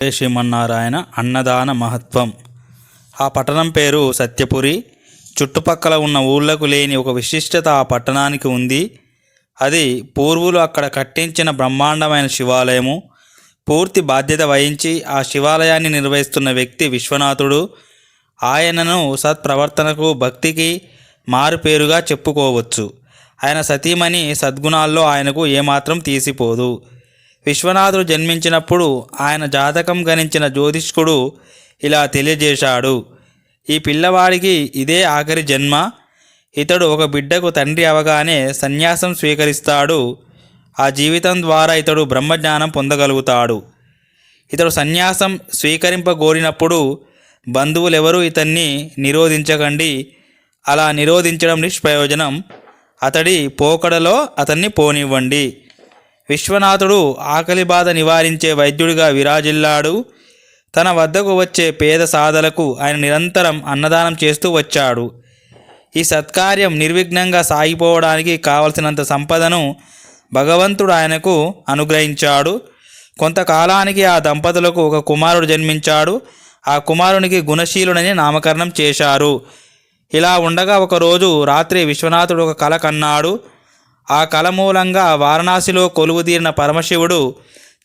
శ్రీమన్నారాయణ అన్నదాన మహత్వం. ఆ పట్టణం పేరు సత్యపురి. చుట్టుపక్కల ఉన్న ఊళ్ళకు లేని ఒక విశిష్టత ఆ పట్టణానికి ఉంది. అది పూర్వులు అక్కడ కట్టించిన బ్రహ్మాండమైన శివాలయము. పూర్తి బాధ్యత వహించి ఆ శివాలయాన్ని నిర్వహిస్తున్న వ్యక్తి విశ్వనాథుడు. ఆయనను సత్ప్రవర్తనకు, భక్తికి మారుపేరుగా చెప్పుకోవచ్చు. ఆయన సతీమణి సద్గుణాల్లో ఆయనకు ఏమాత్రం తీసిపోదు. విశ్వనాథుడు జన్మించినప్పుడు ఆయన జాతకం గణించిన జ్యోతిష్కుడు ఇలా తెలియజేశాడు: ఈ పిల్లవాడికి ఇదే ఆఖరి జన్మ. ఇతడు ఒక బిడ్డకు తండ్రి అవగానే సన్యాసం స్వీకరిస్తాడు. ఆ జీవితం ద్వారా ఇతడు బ్రహ్మజ్ఞానం పొందగలుగుతాడు. ఇతడు సన్యాసం స్వీకరింపగోరినప్పుడు బంధువులెవరూ ఇతన్ని నిరోధించకండి. అలా నిరోధించడం నిష్ప్రయోజనం. అతడి పోకడలో అతన్ని పోనివ్వండి. విశ్వనాథుడు ఆకలి బాధ నివారించే వైద్యుడిగా విరాజిల్లాడు. తన వద్దకు వచ్చే పేద సాధలకు ఆయన నిరంతరం అన్నదానం చేస్తూ వచ్చాడు. ఈ సత్కార్యం నిర్విఘ్నంగా సాగిపోవడానికి కావలసినంత సంపదను భగవంతుడు ఆయనకు అనుగ్రహించాడు. కొంతకాలానికి ఆ దంపతులకు ఒక కుమారుడు జన్మించాడు. ఆ కుమారునికి గుణశీలుడని నామకరణం చేశారు. ఇలా ఉండగా ఒకరోజు రాత్రి విశ్వనాథుడు ఒక కల కన్నాడు. ఆ కల మూలంగా వారణాసిలో కొలువుదీరిన పరమశివుడు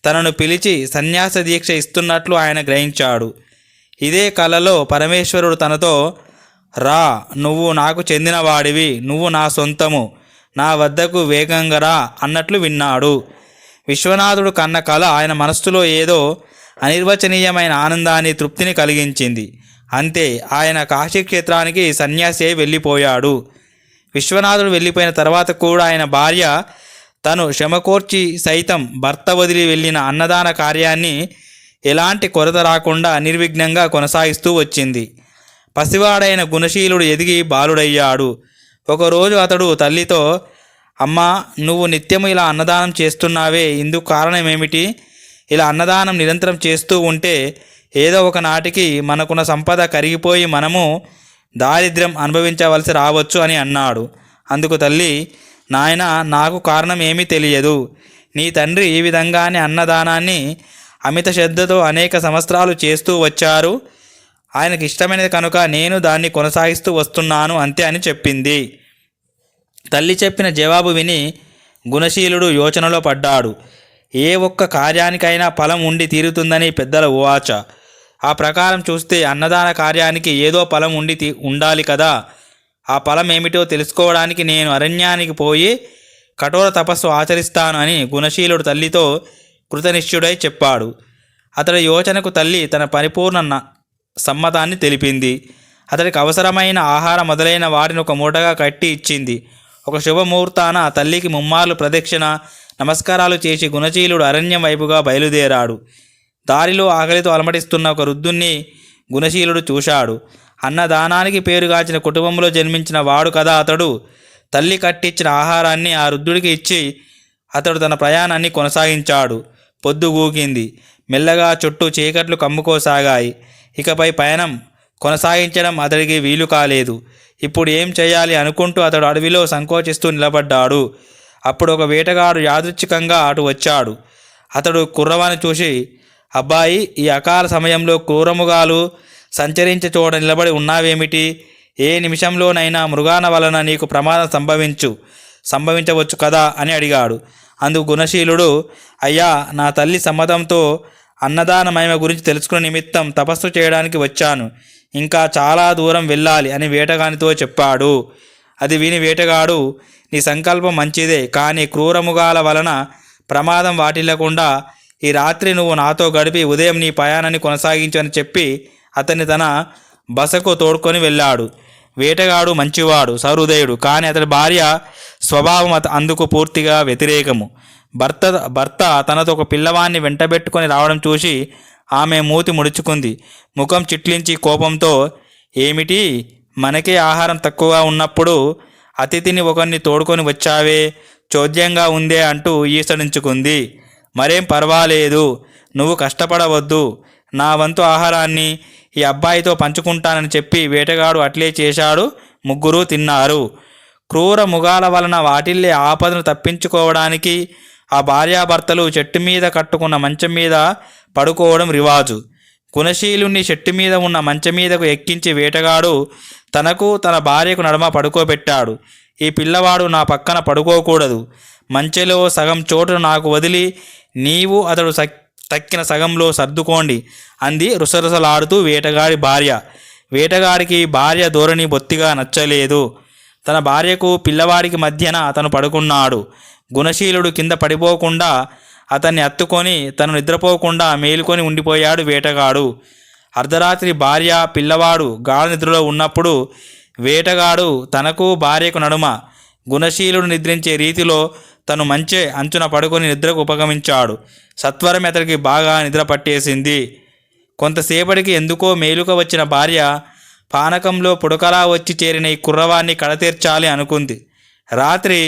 తనను పిలిచి సన్యాస దీక్ష ఇస్తున్నట్లు ఆయన గ్రహించాడు. ఇదే కలలో పరమేశ్వరుడు తనతో, రా, నువ్వు నాకు చెందినవాడివి, నువ్వు నా సొంతము, నా వద్దకు వేగంగా రా అన్నట్లు విన్నాడు. విశ్వనాథుడు కన్న కల ఆయన మనస్సులో ఏదో అనిర్వచనీయమైన ఆనందాన్ని, తృప్తిని కలిగించింది. అంతే, ఆయన కాశీక్షేత్రానికి సన్యాసి అయి వెళ్ళిపోయాడు. విశ్వనాథుడు వెళ్ళిపోయిన తర్వాత కూడా ఆయన భార్య తను శ్రమకోర్చి సైతం భర్త వదిలి వెళ్ళిన అన్నదాన కార్యాన్ని ఎలాంటి కొరత రాకుండా నిర్విఘ్నంగా కొనసాగిస్తూ వచ్చింది. పసివాడైన గుణశీలుడు ఎదిగి బాలుడయ్యాడు. ఒకరోజు అతడు తల్లితో, అమ్మా, నువ్వు నిత్యము ఇలా అన్నదానం చేస్తున్నావే, ఇందుకు కారణమేమిటి? ఇలా అన్నదానం నిరంతరం చేస్తూ ఉంటే ఏదో ఒక నాటికి మనకున్న సంపద కరిగిపోయి మనము దారిద్ర్యం అనుభవించవలసి రావచ్చు అని అన్నాడు. అందుకు తల్లి, నాయన, నాకు కారణం ఏమీ తెలియదు. నీ తండ్రి ఈ విధంగానే అన్నదానాన్ని అమిత శ్రద్ధతో అనేక సంవత్సరాలు చేస్తూ వచ్చారు. ఆయనకు ఇష్టమైనది కనుక నేను దాన్ని కొనసాగిస్తూ వస్తున్నాను అంతే అని చెప్పింది. తల్లి చెప్పిన జవాబు విని గుణశీలుడు యోచనలో పడ్డాడు. ఏ ఒక్క కార్యానికైనా ఫలం ఉండి తీరుతుందని పెద్దల ఉవాచ. ఆ ప్రకారం చూస్తే అన్నదాన కార్యానికి ఏదో ఫలం ఉండాలి కదా. ఆ ఫలం ఏమిటో తెలుసుకోవడానికి నేను అరణ్యానికి పోయి కఠోర తపస్సు ఆచరిస్తాను అని గుణశీలుడు తల్లితో కృతనిశ్చుడై చెప్పాడు. అతడి యోచనకు తల్లి తన పరిపూర్ణ సమ్మతాన్ని తెలిపింది. అతడికి అవసరమైన ఆహారం మొదలైన వాటిని ఒక మూటగా కట్టి ఇచ్చింది. ఒక శుభముహూర్తాన తల్లికి ముమ్మార్లు ప్రదక్షిణ నమస్కారాలు చేసి గుణశీలుడు అరణ్యం వైపుగా బయలుదేరాడు. దారిలో ఆకలితో అలమటిస్తున్న ఒక వృద్ధుణ్ణి గుణశీలుడు చూశాడు. అన్నదానానికి పేరుగాంచిన కుటుంబంలో జన్మించిన వాడు కదా అతడు. తల్లి కట్టించిన ఆహారాన్ని ఆ వృద్ధుడికి ఇచ్చి అతడు తన ప్రయాణాన్ని కొనసాగించాడు. పొద్దుగూకింది. మెల్లగా చుట్టూ చీకట్లు కమ్ముకోసాగాయి. ఇకపై పయనం కొనసాగించడం అతడికి వీలు కాలేదు. ఇప్పుడు ఏం చేయాలి అనుకుంటూ అతడు అడవిలో సంకోచిస్తూ నిలబడ్డాడు. అప్పుడు ఒక వేటగాడు యాదృచ్ఛికంగా అటు వచ్చాడు. అతడు కుర్రవాణి చూసి, అబ్బాయి, ఈ అకాల సమయంలో క్రూరముగాలు సంచరించే చోట నిలబడి ఉన్నావేమిటి? ఏ నిమిషంలోనైనా మృగాల వలన నీకు ప్రమాదం సంభవించవచ్చు కదా అని అడిగాడు. అందుకు గుణశీలుడు, అయ్యా, నా తల్లి సమ్మతంతో అన్నదాన మహిమ గురించి తెలుసుకునే నిమిత్తం తపస్సు చేయడానికి వచ్చాను. ఇంకా చాలా దూరం వెళ్ళాలి అని వేటగానితో చెప్పాడు. అది విని వేటగాడు, నీ సంకల్పం మంచిదే, కానీ క్రూరముగాల వలన ప్రమాదం వాటిల్లకుండా ఈ రాత్రి నువ్వు నాతో గడిపి ఉదయం నీ ప్రయాణాన్ని కొనసాగించు అని చెప్పి అతన్ని తన బసకు తోడుకొని వెళ్ళాడు. వేటగాడు మంచివాడు, సహృదయుడు. కానీ అతడి భార్య స్వభావం అందుకు పూర్తిగా వ్యతిరేకము. భర్త తనతో ఒక పిల్లవాన్ని వెంటబెట్టుకొని రావడం చూసి ఆమె మూతి ముడుచుకుంది. ముఖం చిట్లించి కోపంతో, ఏమిటి, మనకే ఆహారం తక్కువగా ఉన్నప్పుడు అతిథిని ఒకరిని తోడుకొని వచ్చావే, చోద్యంగా ఉందే అంటూ ఈసడించుకుంది. మరేం పర్వాలేదు, నువ్వు కష్టపడవద్దు, నా వంతు ఆహారాన్ని ఈ అబ్బాయితో పంచుకుంటానని చెప్పి వేటగాడు అట్లే చేశాడు. ముగ్గురు తిన్నారు. క్రూర మృగాల వలన వాటిల్లే ఆపదను తప్పించుకోవడానికి ఆ భార్యాభర్తలు చెట్టు మీద కట్టుకున్న మంచం మీద పడుకోవడం రివాజు. గుణశీలుణ్ణి చెట్టు మీద ఉన్న మంచం మీదకు ఎక్కించి వేటగాడు తనకు తన భార్యకు నడుమ పడుకోబెట్టాడు. ఈ పిల్లవాడు నా పక్కన పడుకోకూడదు. మంచెలో సగం చోటును నాకు వదిలి నీవు అతడు తక్కిన సగంలో సర్దుకోండి అంది రుసరుసలాడుతూ వేటగాడి భార్య. వేటగాడికి భార్య ధోరణి బొత్తిగా నచ్చలేదు. తన భార్యకు పిల్లవాడికి మధ్యన అతను పడుకున్నాడు. గుణశీలుడు కింద పడిపోకుండా అతన్ని హత్తుకొని తను నిద్రపోకుండా మేలుకొని ఉండిపోయాడు వేటగాడు. అర్ధరాత్రి భార్య పిల్లవాడు గాఢ నిద్రలో ఉన్నప్పుడు వేటగాడు తనకు భార్యకు నడుమ గుణశీలుడు నిద్రించే రీతిలో తను మంచే అంచున పడుకొని నిద్రకు ఉపగమించాడు. సత్వరం అతడికి బాగా నిద్ర పట్టేసింది. కొంతసేపటికి ఎందుకో మేలుక వచ్చిన భార్య పానకంలో పుడకలా వచ్చి చేరిన ఈ కుర్రవాణ్ణి కడతీర్చాలి అనుకుంది. రాత్రి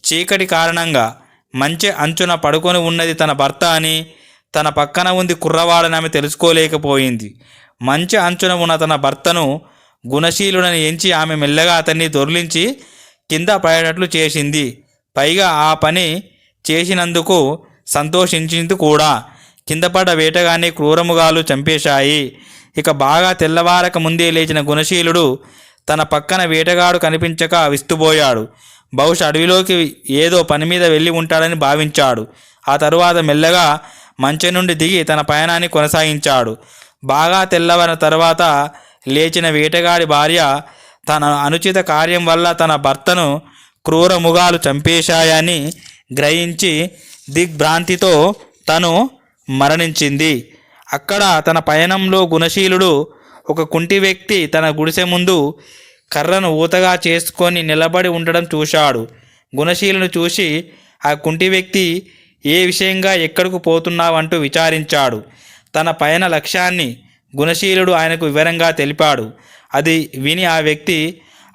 చీకటి కారణంగా మంచె అంచున పడుకొని ఉన్నది తన భర్త అని, తన పక్కన ఉంది కుర్రవాడని ఆమె తెలుసుకోలేకపోయింది. మంచె అంచున ఉన్న తన భర్తను గుణశీలుడని ఎంచి ఆమె మెల్లగా అతన్ని దొర్లించి కింద పడేటట్లు చేసింది. పైగా ఆ పని చేసినందుకు సంతోషించింది కూడా. కింద పడ్డ వేటగాన్ని క్రూరముగాలు చంపేశాయి. ఇక బాగా తెల్లవారక ముందే లేచిన గుణశీలుడు తన పక్కన వేటగాడు కనిపించక విస్తుపోయాడు. బహుశా అడవిలోకి ఏదో పని మీద వెళ్ళి ఉంటాడని భావించాడు. ఆ తరువాత మెల్లగా మంచె నుండి దిగి తన పయనాన్ని కొనసాగించాడు. బాగా తెల్లవారిన తర్వాత లేచిన వేటగాడి భార్య తన అనుచిత కార్యం వల్ల తన భర్తను క్రూర మృగాలు చంపేశాయని గ్రహించి దిగ్భ్రాంతితో తను మరణించింది. అక్కడ తన పయనంలో గుణశీలుడు ఒక కుంటి వ్యక్తి తన గుడిసె ముందు కర్రను ఊతగా చేసుకొని నిలబడి ఉండడం చూశాడు. గుణశీలుని చూసి ఆ కుంటి వ్యక్తి ఏ విషయంగా ఎక్కడికి పోతున్నావంటూ విచారించాడు. తన పయన లక్ష్యాన్ని గుణశీలుడు ఆయనకు వివరంగా తెలిపాడు. అది విని ఆ వ్యక్తి,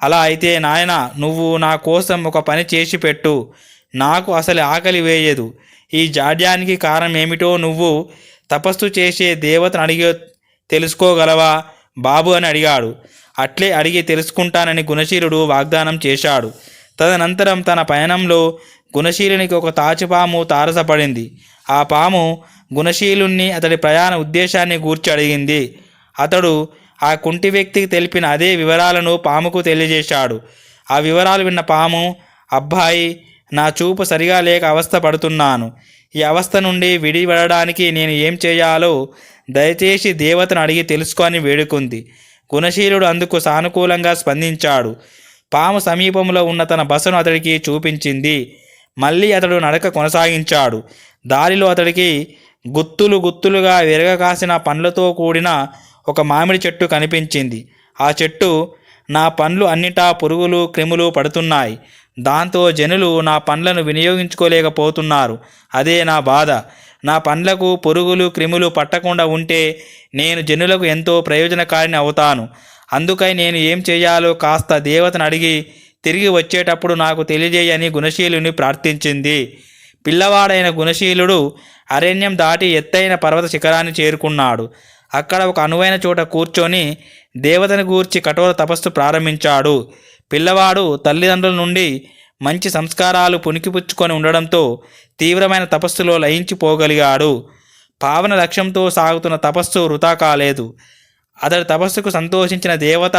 అలా అయితే నాయన, నువ్వు నా కోసం ఒక పని చేసి పెట్టు. నాకు అసలు ఆకలి వేయదు. ఈ జాడ్యానికి కారణం ఏమిటో నువ్వు తపస్సు చేసే దేవతను అడిగి తెలుసుకోగలవా బాబు అని అడిగాడు. అట్లే అడిగి తెలుసుకుంటానని గుణశీలుడు వాగ్దానం చేశాడు. తదనంతరం తన పయనంలో గుణశీలునికి ఒక తాచుపాము తారసపడింది. ఆ పాము గుణశీలుణ్ణి అతడి ప్రయాణ ఉద్దేశాన్ని గూర్చి అడిగింది. అతడు ఆ కుంటి వ్యక్తికి తెలిపిన అదే వివరాలను పాముకు తెలియజేశాడు. ఆ వివరాలు విన్న పాము, అబ్బాయి, నా చూపు సరిగా లేక అవస్థ పడుతున్నాను. ఈ అవస్థ నుండి విడిపడడానికి నేను ఏం చేయాలో దయచేసి దేవతను అడిగి తెలుసుకొని వేడుకుంది. గుణశీలుడు అందుకు సానుకూలంగా స్పందించాడు. పాము సమీపంలో ఉన్న తన బసను అతడికి చూపించింది. మళ్ళీ అతడు నడక కొనసాగించాడు. దారిలో అతడికి గుత్తులుగా విరగకాసిన పండ్లతో కూడిన ఒక మామిడి చెట్టు కనిపించింది. ఆ చెట్టు, నా పండ్లు అన్నిటా పురుగులు క్రిములు పడుతున్నాయి. దాంతో జనులు నా పండ్లను వినియోగించుకోలేకపోతున్నారు. అదే నా బాధ. నా పండ్లకు పురుగులు క్రిములు పట్టకుండా ఉంటే నేను జనులకు ఎంతో ప్రయోజనకారిని అవుతాను. అందుకై నేను ఏం చేయాలో కాస్త దేవతను అడిగి తిరిగి వచ్చేటప్పుడు నాకు తెలియజేయని గుణశీలుని ప్రార్థించింది. పిల్లవాడైన గుణశీలుడు అరణ్యం దాటి ఎత్తైన పర్వత శిఖరాన్ని చేరుకున్నాడు. అక్కడ ఒక అనువైన చోట కూర్చొని దేవతను గూర్చి కఠోర తపస్సు ప్రారంభించాడు. పిల్లవాడు తల్లిదండ్రుల నుండి మంచి సంస్కారాలు పుణికిపుచ్చుకొని ఉండడంతో తీవ్రమైన తపస్సులో లయించిపోగలిగాడు. పావన లక్ష్యంతో సాగుతున్న తపస్సు వృథా కాలేదు. అతడి తపస్సుకు సంతోషించిన దేవత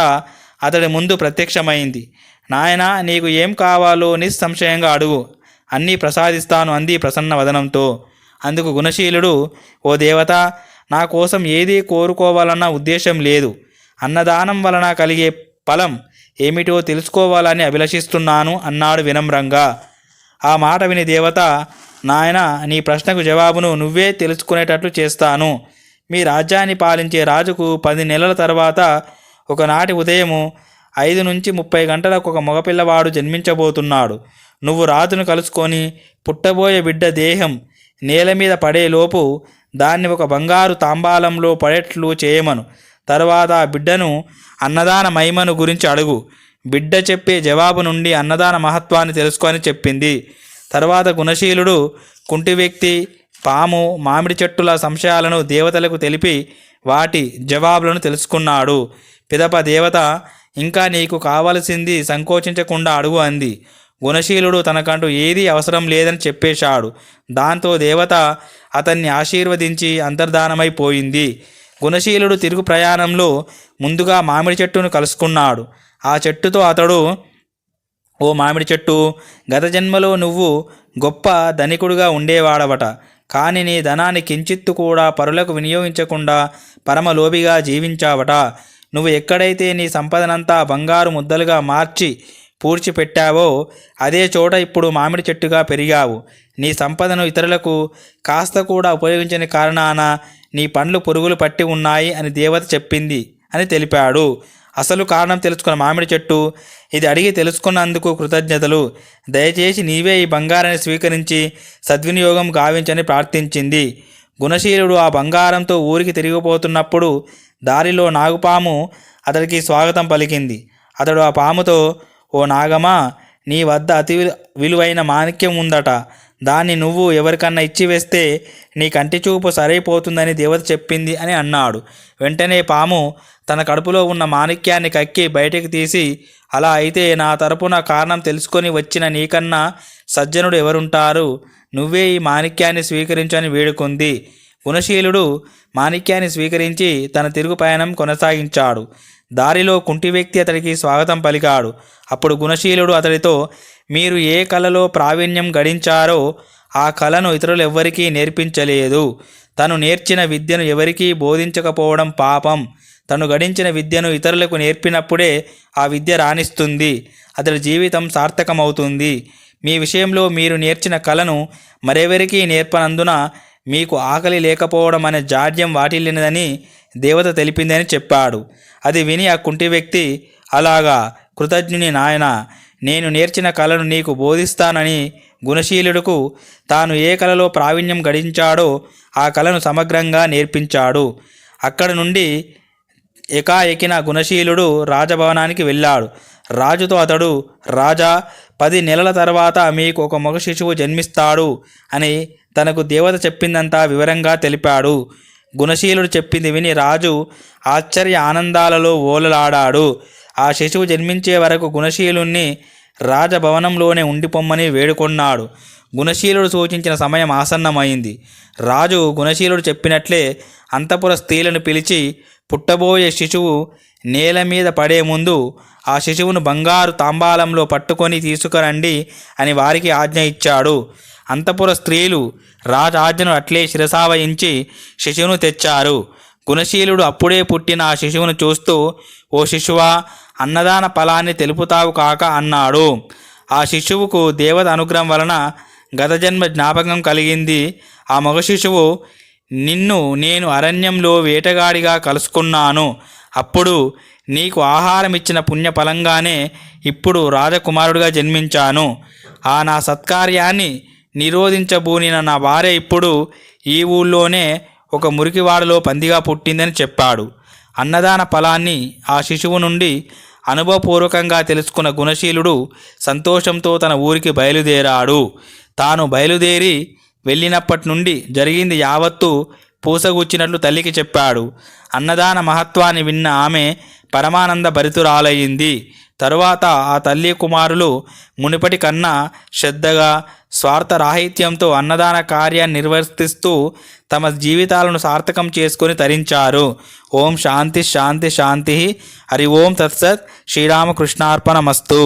అతడి ముందు ప్రత్యక్షమైంది. నాయనా, నీకు ఏం కావాలో నిస్సంశయంగా అడుగు, అన్నీ ప్రసాదిస్తాను అంది ప్రసన్న వదనంతో. అందుకు గుణశీలుడు, ఓ దేవత, నా కోసం ఏదీ కోరుకోవాలన్న ఉద్దేశం లేదు. అన్నదానం వలన కలిగే ఫలం ఏమిటో తెలుసుకోవాలని అభిలషిస్తున్నాను అన్నాడు వినమ్రంగా. ఆ మాట విని దేవత, నాయన, నీ ప్రశ్నకు జవాబును నువ్వే తెలుసుకునేటట్లు చేస్తాను. మీ రాజ్యాన్ని పాలించే రాజుకు 10 నెలల తర్వాత ఒకనాటి ఉదయము 5 నుంచి 30 గంటలకు ఒక మగపిల్లవాడు జన్మించబోతున్నాడు. నువ్వు రాజును కలుసుకొని పుట్టబోయే బిడ్డ దేహం నేల మీద పడేలోపు దాన్ని ఒక బంగారు తాంబాలంలో పడేట్లు చేయమను. తర్వాత ఆ బిడ్డను అన్నదాన మహిమను గురించి అడుగు. బిడ్డ చెప్పే జవాబు నుండి అన్నదాన మహత్వాన్ని తెలుసుకొని చెప్పింది. తర్వాత గుణశీలుడు కుంటి వ్యక్తి, పాము, మామిడి చెట్టుల సంశయాలను దేవతలకు తెలిపి వాటి జవాబులను తెలుసుకున్నాడు. పిదప దేవత, ఇంకా నీకు కావలసింది సంకోచించకుండా అడుగు అంది. గుణశీలుడు తనకంటూ ఏదీ అవసరం లేదని చెప్పేశాడు. దాంతో దేవత అతన్ని ఆశీర్వదించి అంతర్ధానమైపోయింది. గుణశీలుడు తిరుగు ప్రయాణంలో ముందుగా మామిడి చెట్టును కలుసుకున్నాడు. ఆ చెట్టుతో అతడు, ఓ మామిడి చెట్టు, గత జన్మలో నువ్వు గొప్ప ధనికుడుగా ఉండేవాడవట. కానీ నీ ధనాన్ని కించిత్తు కూడా పరులకు వినియోగించకుండా పరమలోభిగా జీవించావట. నువ్వు ఎక్కడైతే నీ సంపదనంతా బంగారు ముద్దలుగా మార్చి పూడ్చిపెట్టావో అదే చోట ఇప్పుడు మామిడి చెట్టుగా పెరిగావు. నీ సంపదను ఇతరులకు కాస్త కూడా ఉపయోగించని కారణాన నీ పండ్లు పురుగులు పట్టి ఉన్నాయి అని దేవత చెప్పింది అని తెలిపాడు. అసలు కారణం తెలుసుకున్న మామిడి చెట్టు, ఇది అడిగి తెలుసుకున్నందుకు కృతజ్ఞతలు. దయచేసి నీవే ఈ బంగారాన్ని స్వీకరించి సద్వినియోగం గావించని ప్రార్థించింది. గుణశీలుడు ఆ బంగారంతో ఊరికి తిరిగిపోతున్నప్పుడు దారిలో నాగుపాము అతడికి స్వాగతం పలికింది. అతడు ఆ పాముతో, ఓ నాగమా, నీ వద్ద అతి విలువైన మాణిక్యం ఉందట. దాన్ని నువ్వు ఎవరికన్నా ఇచ్చివేస్తే నీ కంటి చూపు సరైపోతుందని దేవత చెప్పింది అని అన్నాడు. వెంటనే పాము తన కడుపులో ఉన్న మాణిక్యాన్ని కక్కి బయటకు తీసి, అలా అయితే నా తరపున కారణం తెలుసుకొని వచ్చిన నీకన్నా సజ్జనుడు ఎవరుంటారు? నువ్వే ఈ మాణిక్యాన్ని స్వీకరించని వేడుకుంది. గుణశీలుడు మాణిక్యాన్ని స్వీకరించి తన తిరుగు ప్రయాణం కొనసాగించాడు. దారిలో కుంటి వ్యక్తి అతడికి స్వాగతం పలికాడు. అప్పుడు గుణశీలుడు అతడితో, మీరు ఏ కళలో ప్రావీణ్యం గడించారో ఆ కళను ఇతరులు ఎవ్వరికీ నేర్పించలేదు. తను నేర్చిన విద్యను ఎవరికీ బోధించకపోవడం పాపం. తను గడించిన విద్యను ఇతరులకు నేర్పినప్పుడే ఆ విద్య రాణిస్తుంది. అతడి జీవితం సార్థకమవుతుంది. మీ విషయంలో మీరు నేర్చిన కళను మరెవరికీ నేర్పనందున మీకు ఆకలి లేకపోవడం అనే జాడ్యం వాటిల్లినదని దేవత తెలిపిందని చెప్పాడు. అది విని ఆ కుంటి వ్యక్తి, అలాగా, కృతజ్ఞుని నాయన, నేను నేర్చిన కళను నీకు బోధిస్తానని గుణశీలుడుకు తాను ఏ కళలో ప్రావీణ్యం గడించాడో ఆ కళను సమగ్రంగా నేర్పించాడు. అక్కడి నుండి ఎకాఎకిన గుణశీలుడు రాజభవనానికి వెళ్ళాడు. రాజుతో అతడు, రాజా, 10 నెలల తర్వాత మీకు ఒక మగ శిశువు జన్మిస్తాడు అని తనకు దేవత చెప్పిందంతా వివరంగా తెలిపాడు. గుణశీలుడు చెప్పింది విని రాజు ఆశ్చర్య ఆనందాలలో ఓలలాడాడు. ఆ శిశువు జన్మించే వరకు గుణశీలుణ్ణి రాజభవనంలోనే ఉండిపోమ్మని వేడుకొన్నాడు. గుణశీలుడు సూచించిన సమయం ఆసన్నమైంది. రాజు గుణశీలుడు చెప్పినట్లే అంతఃపుర స్త్రీలను పిలిచి పుట్టబోయే శిశువు నేల మీద పడే ముందు ఆ శిశువును బంగారు తాంబాలంలో పట్టుకొని తీసుకురండి అని వారికి ఆజ్ఞ ఇచ్చాడు. అంతఃపుర స్త్రీలు రాజాజ్ఞను అట్లే శిరసావహించి శిశువును తెచ్చారు. గుణశీలుడు అప్పుడే పుట్టిన ఆ శిశువును చూస్తూ, ఓ శిశువా, అన్నదాన ఫలాన్ని తెలుపుతావు కాక అన్నాడు. ఆ శిశువుకు దేవత అనుగ్రహం వలన గత జన్మ జ్ఞాపకం కలిగింది. ఆ మగ శిశువు, నిన్ను నేను అరణ్యంలో వేటగాడిగా కలుసుకున్నాను. అప్పుడు నీకు ఆహారం ఇచ్చిన పుణ్యఫలంగానే ఇప్పుడు రాజకుమారుడిగా జన్మించాను. ఆ నా సత్కార్యాన్ని నిరోధించబూనిన నా భార్య ఇప్పుడు ఈ ఊళ్ళోనే ఒక మురికివాడలో పందిగా పుట్టిందని చెప్పాడు. అన్నదాన ఫలాన్ని ఆ శిశువు నుండి అనుభవపూర్వకంగా తెలుసుకున్న గుణశీలుడు సంతోషంతో తన ఊరికి బయలుదేరాడు. తాను బయలుదేరి వెళ్ళినప్పటి నుండి జరిగింది యావత్తూ పూసగుచ్చినట్లు తల్లికి చెప్పాడు. అన్నదాన మహత్వాన్ని విన్న ఆమె పరమానంద భరితురాలయ్యింది. తరువాత ఆ తల్లి కుమారులు మునుపటి కన్నా శ్రద్ధగా, స్వార్థరాహిత్యంతో అన్నదాన కార్యాన్ని నిర్వర్తిస్తూ తమ జీవితాలను సార్థకం చేసుకొని తరించారు. ఓం శాంతి శాంతి శాంతి. హరి ఓం తత్సత్. శ్రీరామకృష్ణార్పణమస్తు.